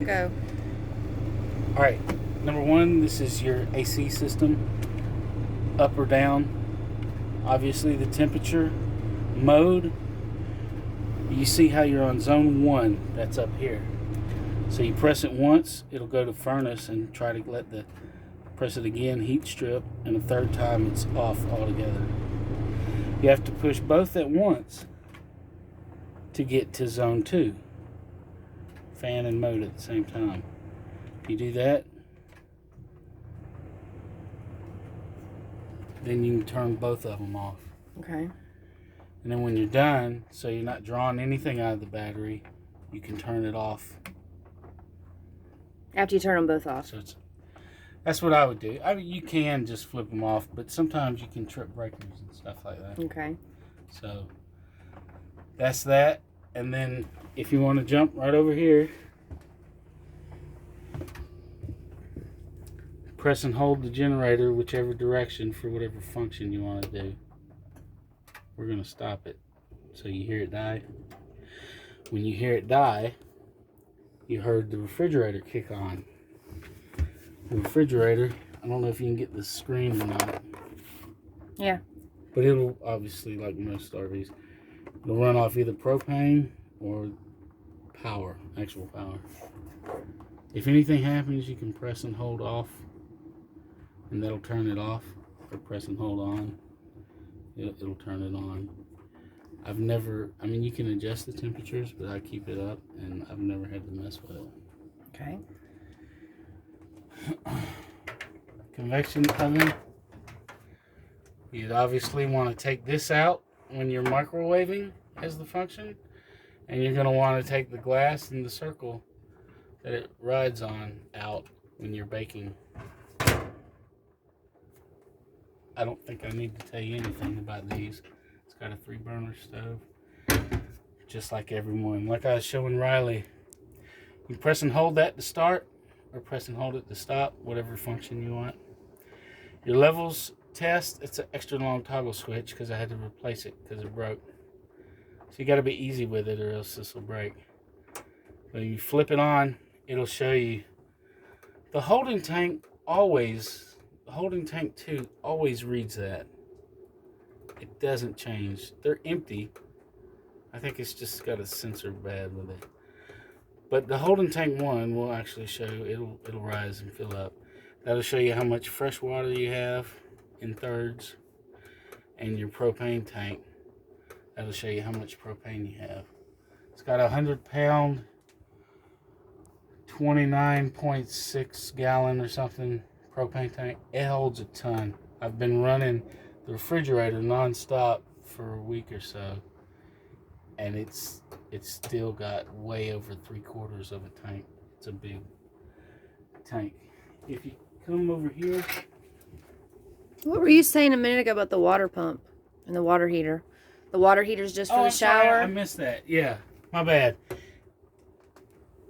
Go. All right, number one, this is your AC system, up or down. Obviously, the temperature mode. You see how you're on zone 1, that's up here. So you press it once, it'll go to furnace and try to press it again, heat strip, and a third time it's off altogether. You have to push both at once to get to zone 2, fan and mode at the same time. If you do that, then you can turn both of them off. Okay. And then when you're done, so you're not drawing anything out of the battery, you can turn it off. After you turn them both off. So that's what I would do. I mean, you can just flip them off, but sometimes you can trip breakers and stuff like that. Okay. So that's that. And then if you want to jump right over here, press and hold the generator whichever direction for whatever function you want to do. We're going to stop it so you hear it die. When you hear it die, you heard the refrigerator kick on. The refrigerator, I don't know if you can get the screen or not. Yeah. But it'll obviously, like most RVs, it'll run off either propane or power, actual power. If anything happens, you can press and hold off, and that'll turn it off, or press and hold on. It'll turn it on. You can adjust the temperatures, but I keep it up, and I've never had to mess with it. Okay. Convection oven. You'd obviously want to take this out when you're microwaving as the function, and you're going to want to take the glass and the circle that it rides on out when you're baking. I don't think I need to tell you anything about these. It's got a 3-burner stove, just like everyone. Like I was showing Riley, you press and hold that to start, or press and hold it to stop, whatever function you want. Your levels test, it's an extra long toggle switch because I had to replace it because it broke. So you got to be easy with it or else this will break. When you flip it on, it'll show you the holding tank 2 always reads that. It doesn't change. They're empty. I think it's just got a sensor bad with it. But the holding tank 1 will actually show, it'll rise and fill up. That'll show you how much fresh water you have in thirds, and your propane tank. That'll show you how much propane you have. It's got a 100-pound, 29.6 gallon or something propane tank. It holds a ton. I've been running the refrigerator nonstop for a week or so, and it's still got way over 3/4 of a tank. It's a big tank. If you come over here, What were you saying a minute ago about the water pump and the water heater? The water heater's just for the shower? Sorry, I missed that. Yeah, my bad.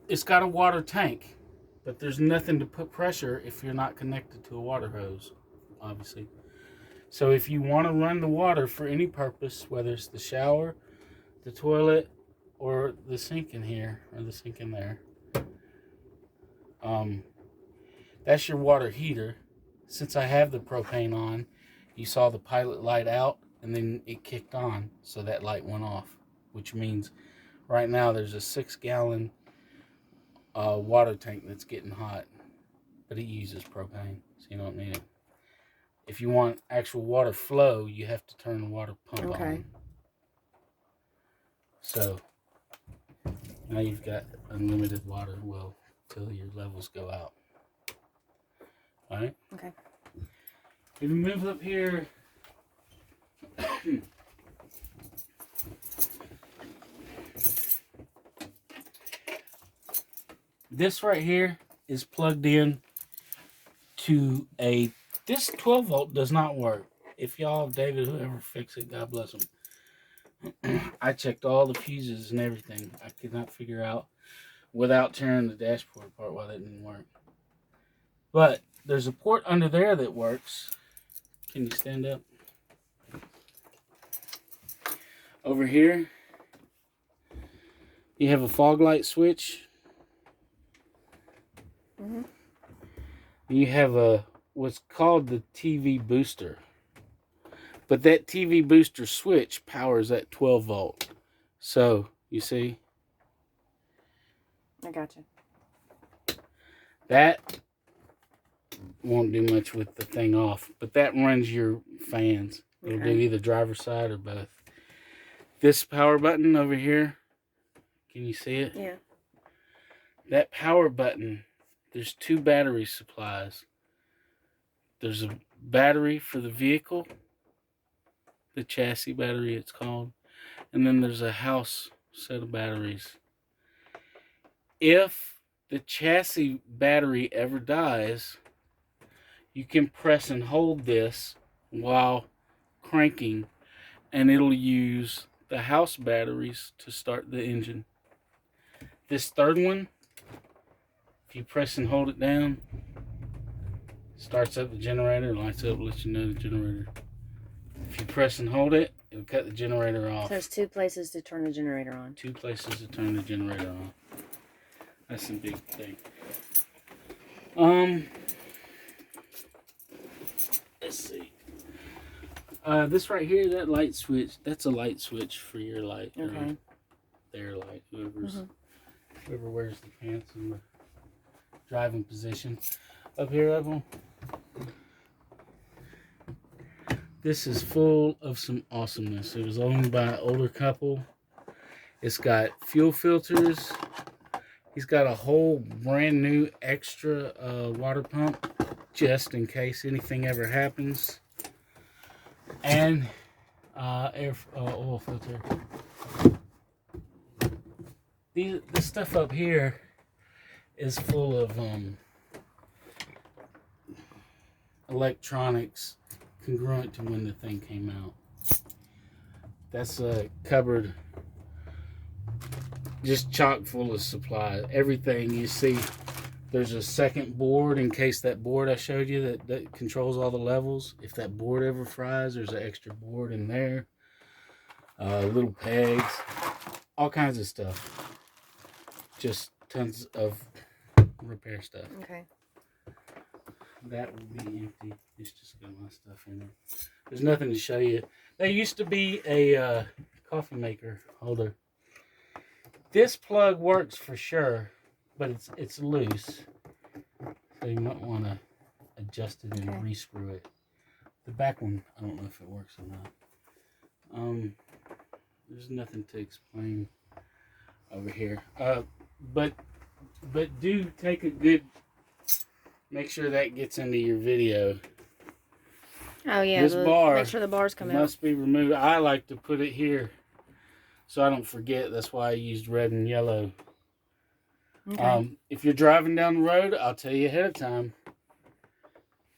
It's got a water tank, but there's nothing to put pressure if you're not connected to a water hose, obviously. So if you want to run the water for any purpose, whether it's the shower, the toilet, or the sink in here, or the sink in there, that's your water heater. Since I have the propane on, you saw the pilot light out, and then it kicked on, so that light went off, which means right now there's a 6-gallon water tank that's getting hot, but it uses propane, so you don't need it. If you want actual water flow, you have to turn the water pump on. So now you've got unlimited water, well, till your levels go out. All right? Okay. If you move up here, this right here is plugged in to this 12 volt does not work. If y'all, David, whoever fixed it, God bless him. I checked all the fuses and everything. I could not figure out, without tearing the dashboard apart, why that didn't work. But there's a port under there that works. Can you stand up? Over here, you have a fog light switch. Mhm. You have what's called the TV booster. But that TV booster switch powers that 12 volt. So, you see, I got you. that won't do much with the thing off, but that runs your fans. It'll do Okay. either driver's side or both. This power button over here, can you see it? Yeah. That power button, there's 2 battery supplies. There's a battery for the vehicle, the chassis battery it's called, and then there's a house set of batteries. If the chassis battery ever dies, you can press and hold this while cranking, and it'll use the house batteries to start the engine. This third one, if you press and hold it down, starts up the generator, lights up, lets you know the generator. If you press and hold it, it'll cut the generator off. So there's 2 places to turn the generator on. 2 places to turn the generator on. That's a big thing. Let's see. This right here, that light switch, that's a light switch for your light. Okay. Their light, whoever wears the pants in the driving position. Up here of them. This is full of some awesomeness. It was owned by an older couple. It's got fuel filters. He's got a whole brand new extra water pump just in case anything ever happens. And oil filter. This stuff up here is full of electronics congruent to when the thing came out. That's a cupboard just chock full of supplies. Everything you see. There's a second board in case that board I showed you that controls all the levels. If that board ever fries, there's an extra board in there. Little pegs. All kinds of stuff. Just tons of repair stuff. Okay. That will be empty. It's just got my stuff in there. There's nothing to show you. There used to be a coffee maker holder. This plug works for sure, but it's loose. So you might want to adjust it and re-screw it. The back one, I don't know if it works or not. There's nothing to explain over here. But do take a good, make sure that gets into your video. Oh yeah, This bar make sure the bars come out. must be removed. I like to put it here so I don't forget. That's why I used red and yellow. Okay. If you're driving down the road, I'll tell you ahead of time.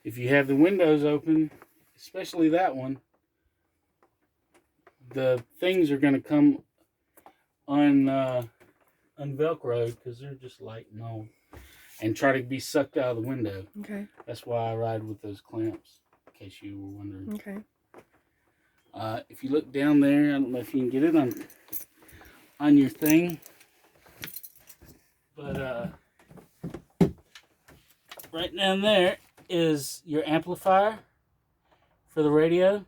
If you have the windows open, especially that one, the things are going to come unvelcroed because they're just light and old, and try to be sucked out of the window. Okay. That's why I ride with those clamps, in case you were wondering. Okay. If you look down there, I don't know if you can get it on your thing, but right down there is your amplifier for the radio.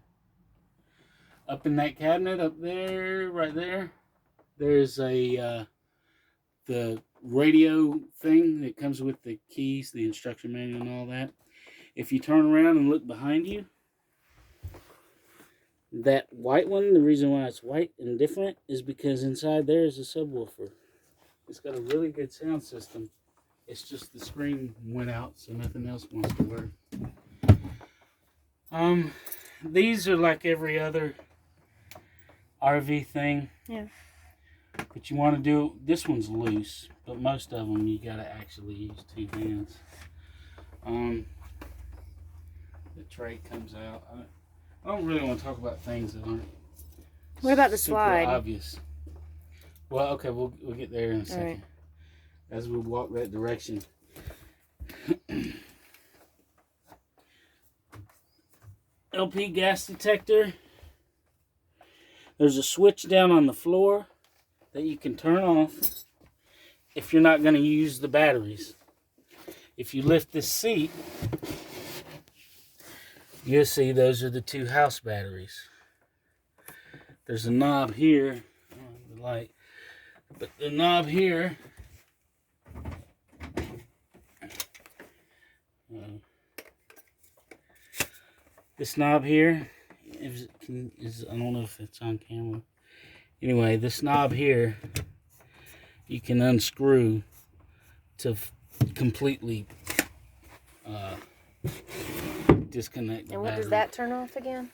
Up in that cabinet up there, right there, there's the radio thing that comes with the keys, the instruction manual and all that. If you turn around and look behind you, that white one, the reason why it's white and different is because inside there is a subwoofer. It's got a really good sound system. It's just the screen went out, so nothing else wants to work. These are like every other RV thing. Yeah. But you want to do, this one's loose, but most of them you gotta actually use 2 hands. The tray comes out. I don't really want to talk about things that aren't. What about the super slide? obvious. Well, okay, we'll get there in a second. Right. As we walk that direction. LP gas detector. There's a switch down on the floor that you can turn off if you're not going to use the batteries. If you lift this seat, you'll see those are the 2 house batteries. There's a knob here, the light, but the knob here this knob here is, I don't know if it's on camera. Anyway, this knob here you can unscrew to completely disconnect the And what battery. does that turn off again?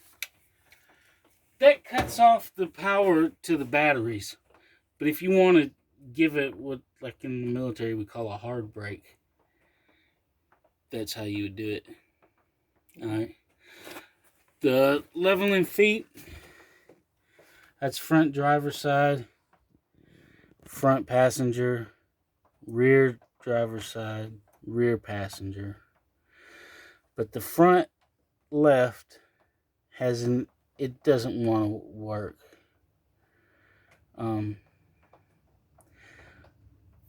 That cuts off the power to the batteries. But if you want to give it what, like in the military, we call a hard brake, that's how you would do it. Alright. The leveling feet, that's front driver side, front passenger, rear driver side, rear passenger. But the front left it doesn't want to work.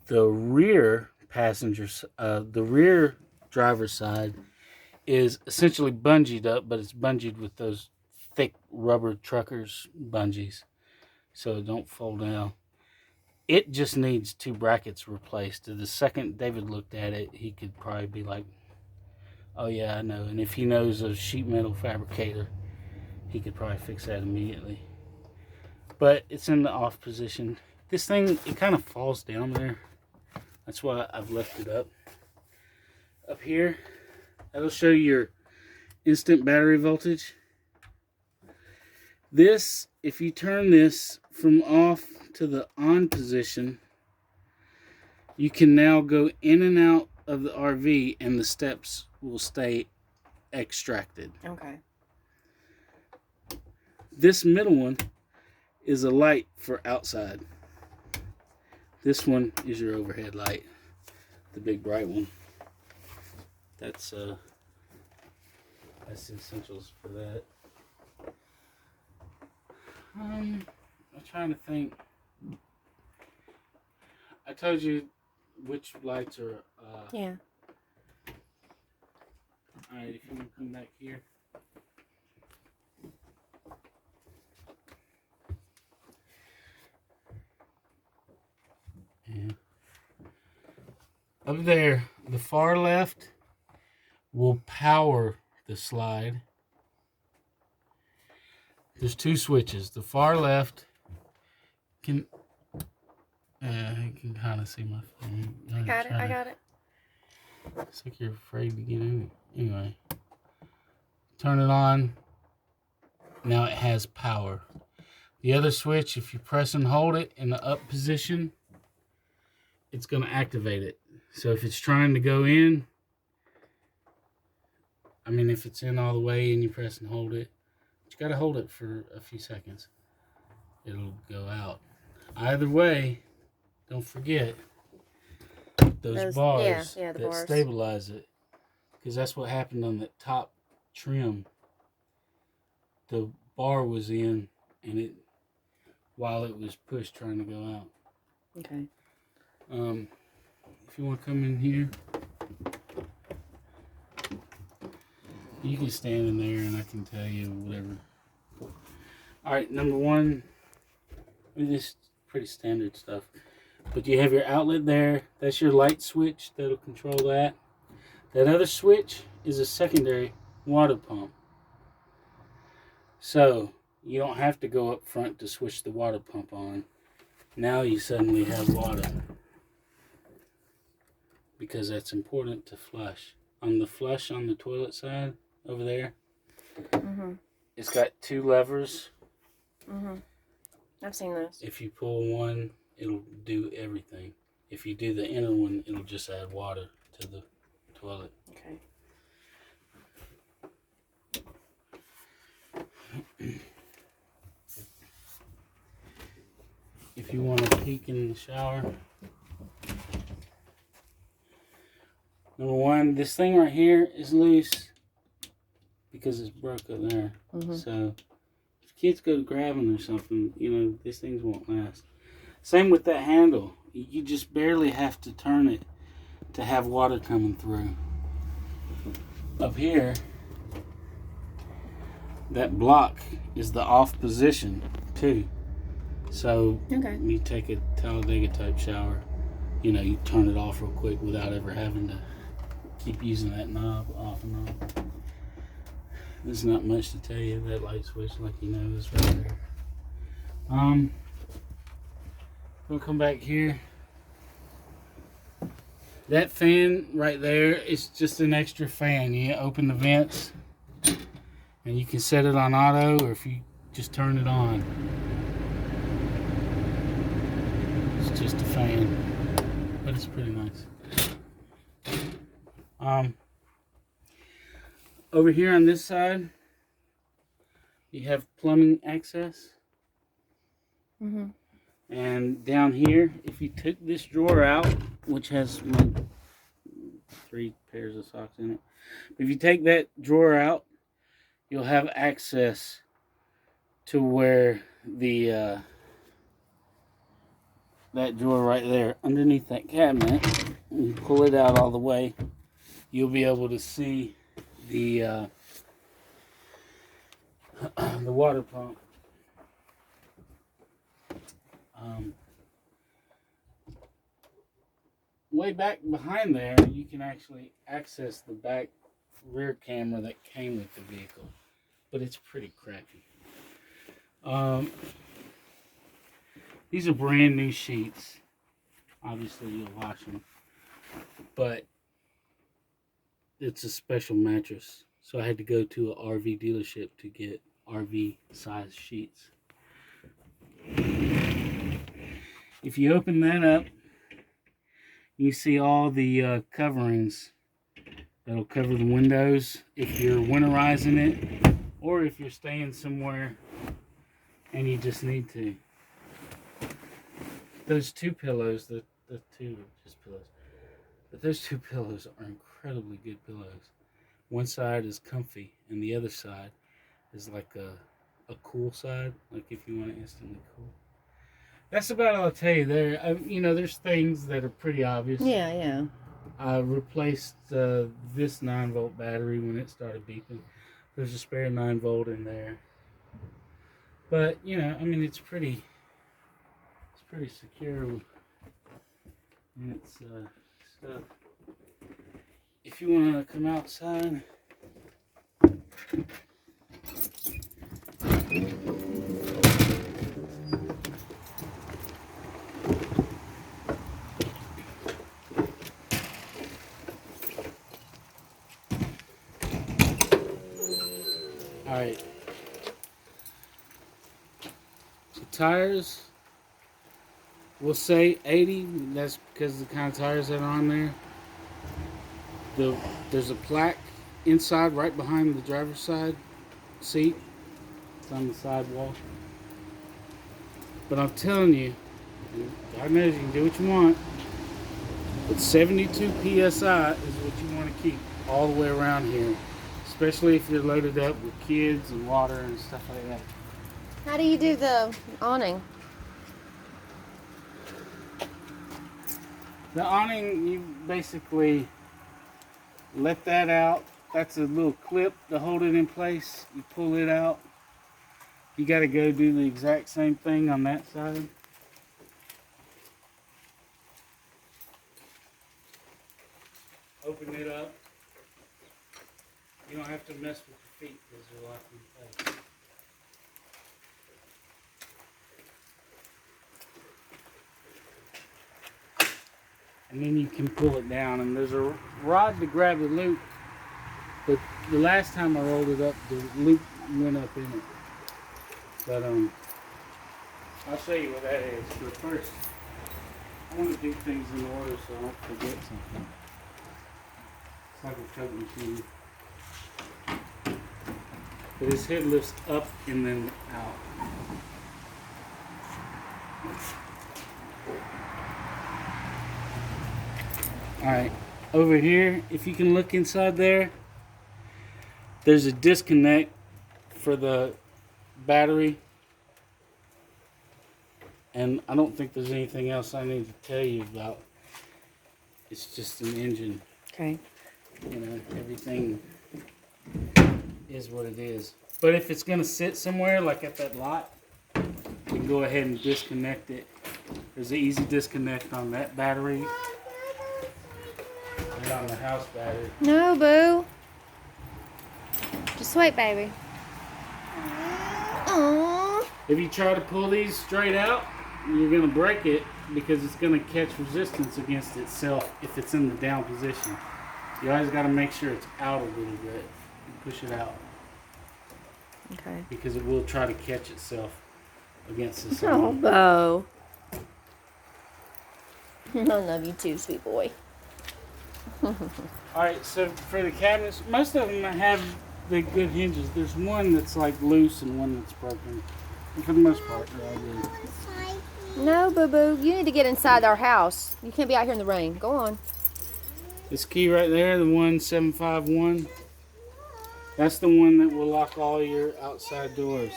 The rear the rear driver's side is essentially bungeed up, but it's bungeed with those thick rubber truckers bungees, so it don't fall down. It just needs 2 brackets replaced. The second David looked at it, he could probably be like, oh yeah, I know. And if he knows a sheet metal fabricator, he could probably fix that immediately. But it's in the off position. This thing, it kind of falls down there. That's why I've left it up here. That'll show your instant battery voltage. This, if you turn this from off to the on position, you can now go in and out of the RV and the steps will stay extracted. Okay. This middle one is a light for outside. This one is your overhead light, the big bright one. That's the essentials for that. I'm trying to think. I told you which lights are. Yeah. All right, if you want to come back here. Yeah. Up there, the far left will power the slide. There's 2 switches. The far left can. You can kind of see my phone. I got it. It's like you're afraid to get in it. Anyway, turn it on. Now it has power. The other switch, if you press and hold it in the up position, it's going to activate it. So if it's trying to go in, I mean, if it's in all the way and you press and hold it, you got to hold it for a few seconds. It'll go out. Either way, don't forget those bars the that bars stabilize it, because that's what happened on the top trim. The bar was in, and it, while it was pushed, trying to go out. Okay. If you want to come in here, you can stand in there, and I can tell you whatever. All right, number 1. I mean, this is pretty standard stuff. But you have your outlet there. That's your light switch that'll control that. That other switch is a secondary water pump. So you don't have to go up front to switch the water pump on. Now you suddenly have water. Because that's important to flush. On the flush on the toilet side over there, it's got 2 levers. I've seen those. If you pull one, it'll do everything. If you do the inner one, it'll just add water to the toilet. Okay. If you want to peek in the shower. Number 1, this thing right here is loose because it's broke up there. So if kids go grabbing or something, you know, these things won't last. Same with that handle. You just barely have to turn it to have water coming through. Up here, that block is the off position too. So Okay. when you take a Talladega type shower, you know, you turn it off real quick without ever having to keep using that knob off and on. There's not much to tell you. That light switch, like you know, is right there. We'll come back here. That fan right there is just an extra fan. You open the vents and you can set it on auto, or if you just turn it on. It's just a fan, but it's pretty nice. Over here on this side, you have plumbing access. Mm-hmm. And down here, if you took this drawer out, which has like 3 pairs of socks in it, if you take that drawer out, you'll have access to where the that drawer right there underneath that cabinet. When you pull it out all the way, you'll be able to see the water pump. Way back behind there, you can actually access the back rear camera that came with the vehicle, but it's pretty crappy. These are brand new sheets. Obviously, you'll wash them, but it's a special mattress, so I had to go to an RV dealership to get RV size sheets. If you open that up, you see all the coverings that'll cover the windows if you're winterizing it, or if you're staying somewhere and you just need to. Those 2 pillows, the 2 are just pillows, but those 2 pillows are incredibly good pillows. One side is comfy, and the other side is like a cool side, like if you want it instantly cool. That's about all I'll tell you there. You know, there's things that are pretty obvious. Yeah, yeah. I replaced this 9-volt battery when it started beeping. There's a spare 9-volt in there. But, you know, I mean, it's pretty secure in its stuff. If you want to come outside, alright, so tires, we'll say 80, that's because of the kind of tires that are on there. There's a plaque inside right behind the driver's side seat. It's on the sidewall. But I'm telling you, God knows you can do what you want, but 72 PSI is what you want to keep all the way around here. Especially if you're loaded up with kids and water and stuff like that. How do you do the awning? The awning, you basically let that out. That's a little clip to hold it in place. You pull it out. You got to go do the exact same thing on that side. Open it up. You don't have to mess with your feet because they're locked in place. And then you can pull it down, and there's a rod to grab the loop, but the last time I rolled it up, the loop went up in it. But I'll show you what that is. But first, I want to do things in order so I don't forget something. It's like a Coke machine. But his head lifts up and then out. Alright, over here, if you can look inside there, there's a disconnect for the battery. And I don't think there's anything else I need to tell you about. It's just an engine. Okay. You know, everything is what it is. But if it's gonna sit somewhere like at that lot, you can go ahead and disconnect it. There's an easy disconnect on that battery and on the house battery. No, boo. Just wait, baby. Aww. If you try to pull these straight out, you're gonna break it because it's gonna catch resistance against itself if it's in the down position. You always gotta make sure it's out a little bit and push it out Okay. because it will try to catch itself against the Oh, side. Bo. I love you too, sweet boy. Alright, so for the cabinets, most of them have the good hinges. There's one that's like loose and one that's broken. And for the most part, they're all good. No, boo boo. You need to get inside our house. You can't be out here in the rain. Go on. This key right there, the 1751, that's the one that will lock all your outside doors.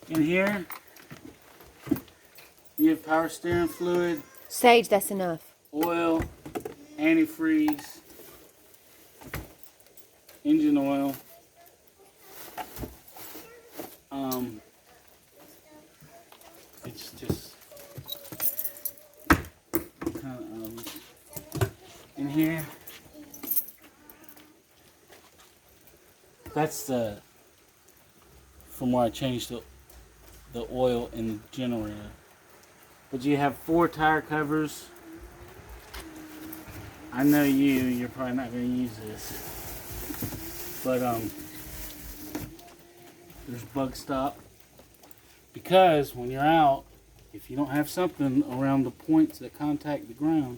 In here, you have power steering fluid, Sage, that's enough. oil, antifreeze, engine oil. It's just kind of in here. That's the from where I changed the oil in the generator. But you have 4 tire covers. I know you're probably not going to use this. But there's bug stop. Because when you're out, if you don't have something around the points that contact the ground,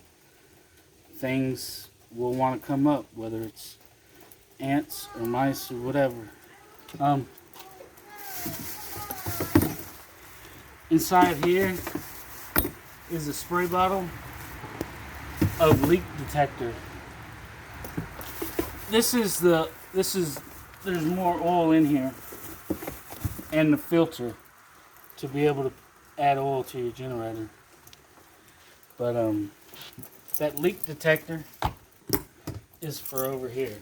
things will want to come up, whether it's ants or mice or whatever. Inside here is a spray bottle of leak detector. There's more oil in here and the filter to be able to add oil to your generator. But that leak detector is for over here.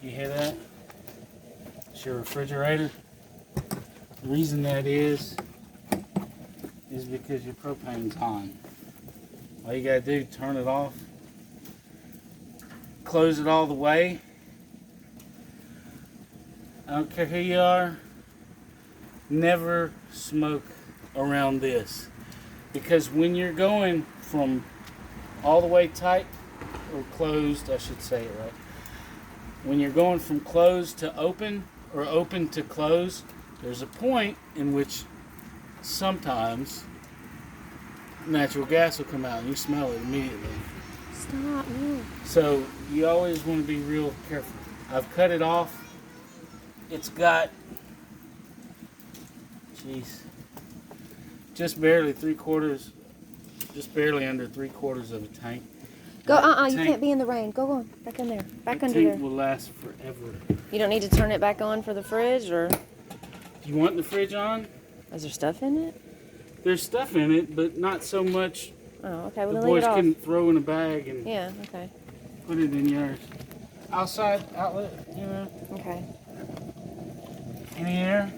You hear that? It's your refrigerator. The reason that is because your propane's on. All you gotta do, turn it off, close it all the way. I don't care who you are, never smoke around this. Because when you're going from all the way tight, or closed, I should say it right. When you're going from closed to open, or open to closed, there's a point in which sometimes natural gas will come out and you smell it immediately. Stop. No. So you always want to be real careful. I've cut it off. It's got, just barely under 3/4 of a tank. Go. You Tank- can't be in the rain. Go on. Back in there. Back the under tank there. will last forever. You don't need to turn it back on for the fridge, or Do you want the fridge on? is there stuff in it? There's stuff in it, but not so much. Oh, okay. Well, The then leave boys it off. can throw in a bag and Yeah. Okay. put it in yours. Outside outlet, you know, Okay. in here.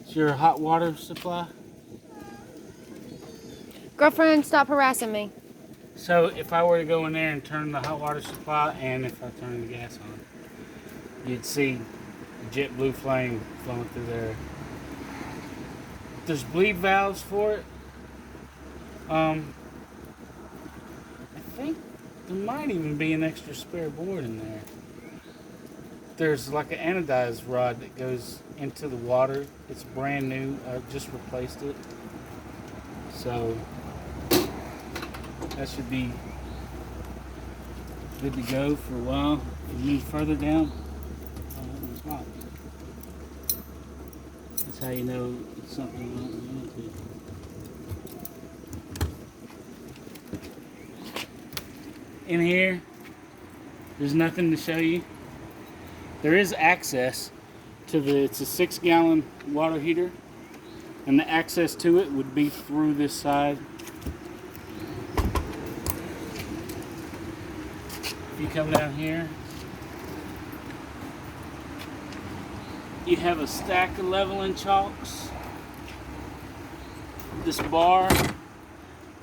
It's your hot water supply. Girlfriend, stop harassing me. So if I were to go in there and turn the hot water supply, and if I turn the gas on, you'd see a jet blue flame flowing through there. There's bleed valves for it. I think there might even be an extra spare board in there. There's like an anodized rod that goes into the water. It's brand new. I just replaced it. So that should be good to go for a while. If you move further down, that one's hot. That's how you know it's something you don't run into. In here, there's nothing to show you. There is access to it's a 6-gallon water heater. And the access to it would be through this side. If you come down here, you have a stack of leveling chalks. This bar,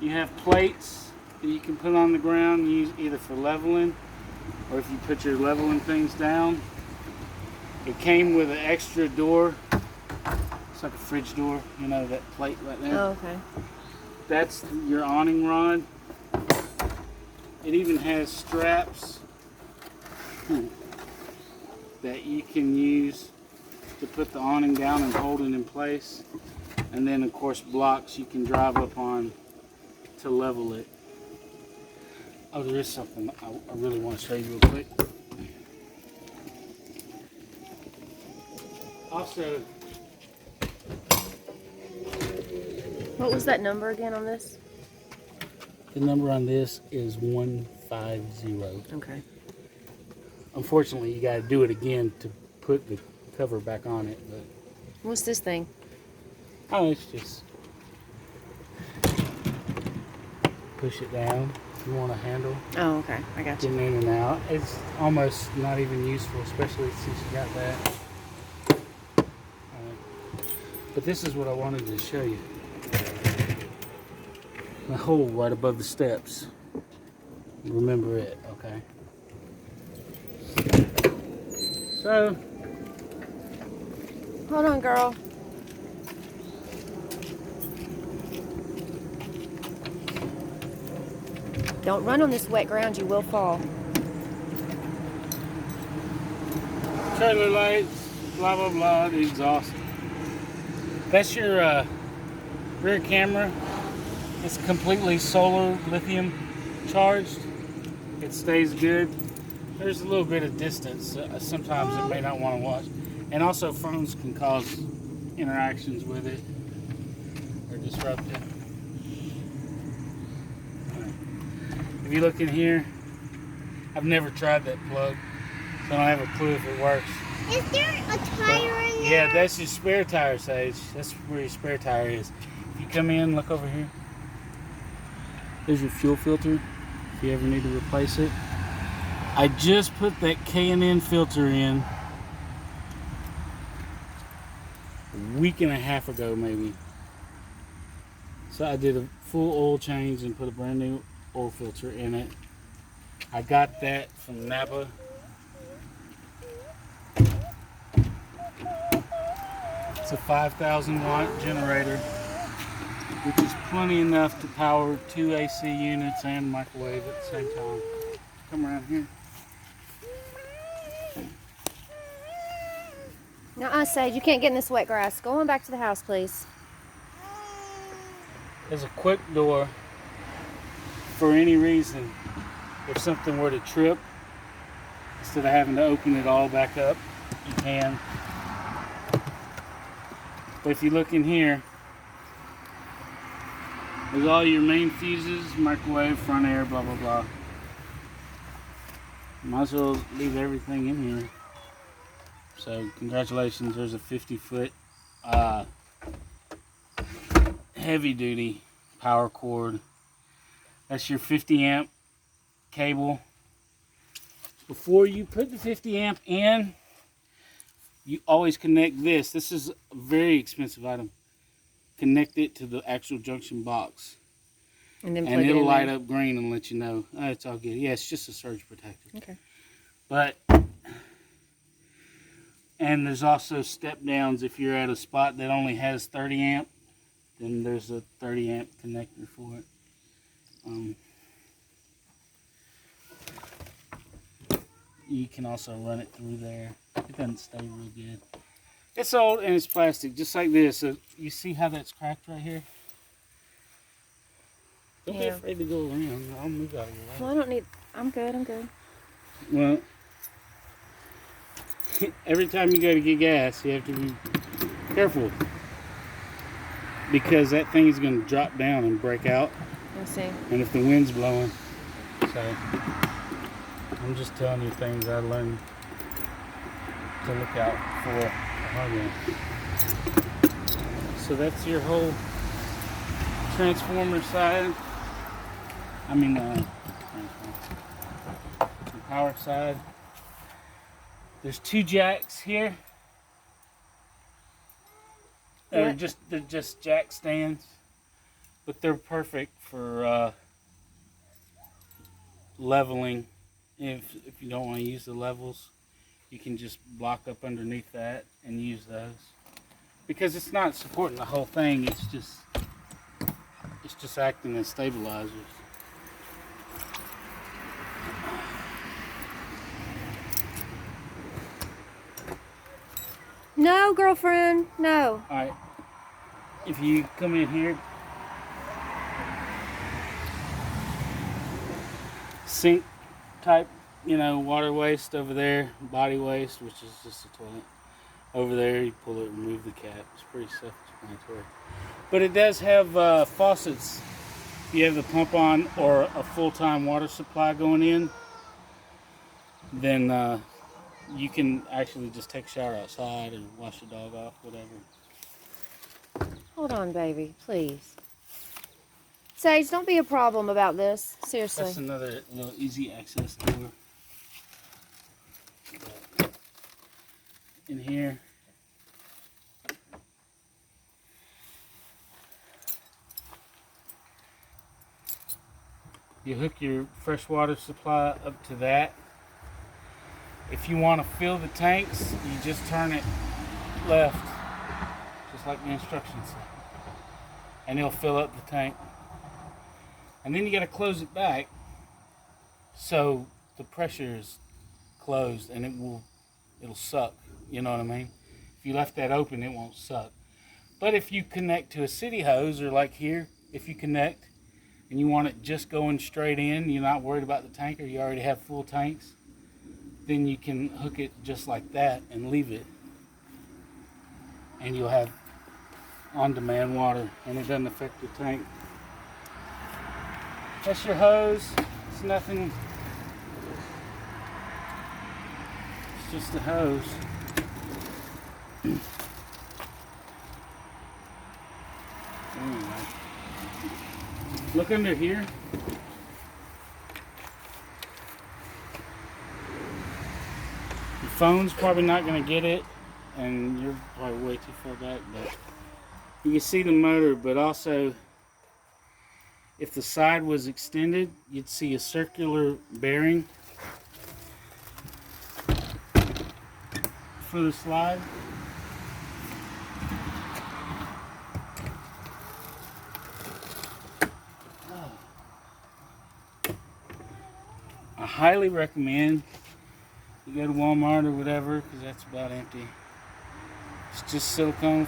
you have plates that you can put on the ground and use either for leveling, or if you put your leveling things down. It came with an extra door. It's like a fridge door, you know, that plate right there. Oh, okay. That's your awning rod. It even has straps that you can use to put the awning down and hold it in place. And then of course blocks you can drive up on to level it. Oh, there is something I really want to show you real quick. Also, What was that number again on this? the number on this is 150. Okay. Unfortunately, you got to do it again to put the cover back on it. But What's this thing? oh, it's just push it down if you want a handle. Oh, okay. I got you. Getting in and out. It's almost not even useful, especially since you got that. But this is what I wanted to show you. The hole right above the steps. Remember it, okay? So, Hold on, girl. Don't run on this wet ground. You will fall. trailer lights, blah blah blah, the exhaust. That's your rear camera. It's completely solar lithium charged. It stays good. There's a little bit of distance. Sometimes it may not want to watch. And also phones can cause interactions with it or disrupt it. Right. If you look in here, I've never tried that plug, so I don't have a clue if it works. Is there a tire in there? Yeah, that's your spare tire, Sage. That's where your spare tire is. If you come in, look over here. There's your fuel filter, if you ever need to replace it. I just put that K&N filter in a week and a half ago, maybe. So I did a full oil change and put a brand new oil filter in it. I got that from Napa. It's a 5,000 watt generator, which is plenty enough to power 2 AC units and microwave at the same time. Come around here. Nuh-uh, Sage. You can't get in this wet grass. Go on back to the house, please. There's a quick door for any reason. If something were to trip, instead of having to open it all back up, you can. But if you look in here, there's all your main fuses, microwave, front air, blah, blah, blah. Might as well leave everything in here. So congratulations, there's a 50-foot heavy duty power cord. That's your 50 amp cable. Before you put the 50 amp in, you always connect this. This is a very expensive item. Connect it to the actual junction box. And then And plug it it'll in light there. up green and let you know, oh, it's all good. Yeah, it's just a surge protector. Okay. But, and there's also step downs. If you're at a spot that only has 30 amp, then there's a 30 amp connector for it. You can also run it through there. It doesn't stay real good. It's old and it's plastic, just like this. So you see how that's cracked right here? Don't be Yeah. afraid to go around. I'll move out of your way. Well, I don't need... I'm good. I'm good. Well, every time you go to get gas, you have to be careful, because that thing is going to drop down and break out, Let's see. and if the wind's blowing. So I'm just telling you things I learned to look out for. So that's your whole transformer side. I mean, the power side. There's 2 jacks here. They're just jack stands, but they're perfect for leveling. If you don't want to use the levels, you can just block up underneath that and use those, because it's not supporting the whole thing. It's just acting as stabilizers. No, girlfriend, no. All right, if you come in here, sink type, water waste over there, body waste, which is just a toilet. Over there, you pull it, remove the cap. It's pretty self-explanatory. But it does have faucets. If you have the pump on or a full-time water supply going in, then you can actually just take a shower outside and wash the dog off, whatever. Hold on, baby, please. Sage, don't be a problem about this. Seriously. That's another little easy access door. In here. You hook your fresh water supply up to that. If you want to fill the tanks, you just turn it left, just like the instructions say, and it'll fill up the tank. And then you got to close it back so the pressure is closed, and it'll suck. You know what I mean? If you left that open, it won't suck. But if you connect to a city hose, or like here, if you connect and you want it just going straight in, you're not worried about the tank, or you already have full tanks, then you can hook it just like that and leave it, and you'll have on-demand water, and it doesn't affect the tank. That's your hose. It's nothing. It's just a hose. Anyway, look under here. Your phone's probably not going to get it, and you're probably way too far back, but you can see the motor. But also, if the side was extended, you'd see a circular bearing for the slide. I highly recommend you go to Walmart or whatever, because that's about empty. It's just silicone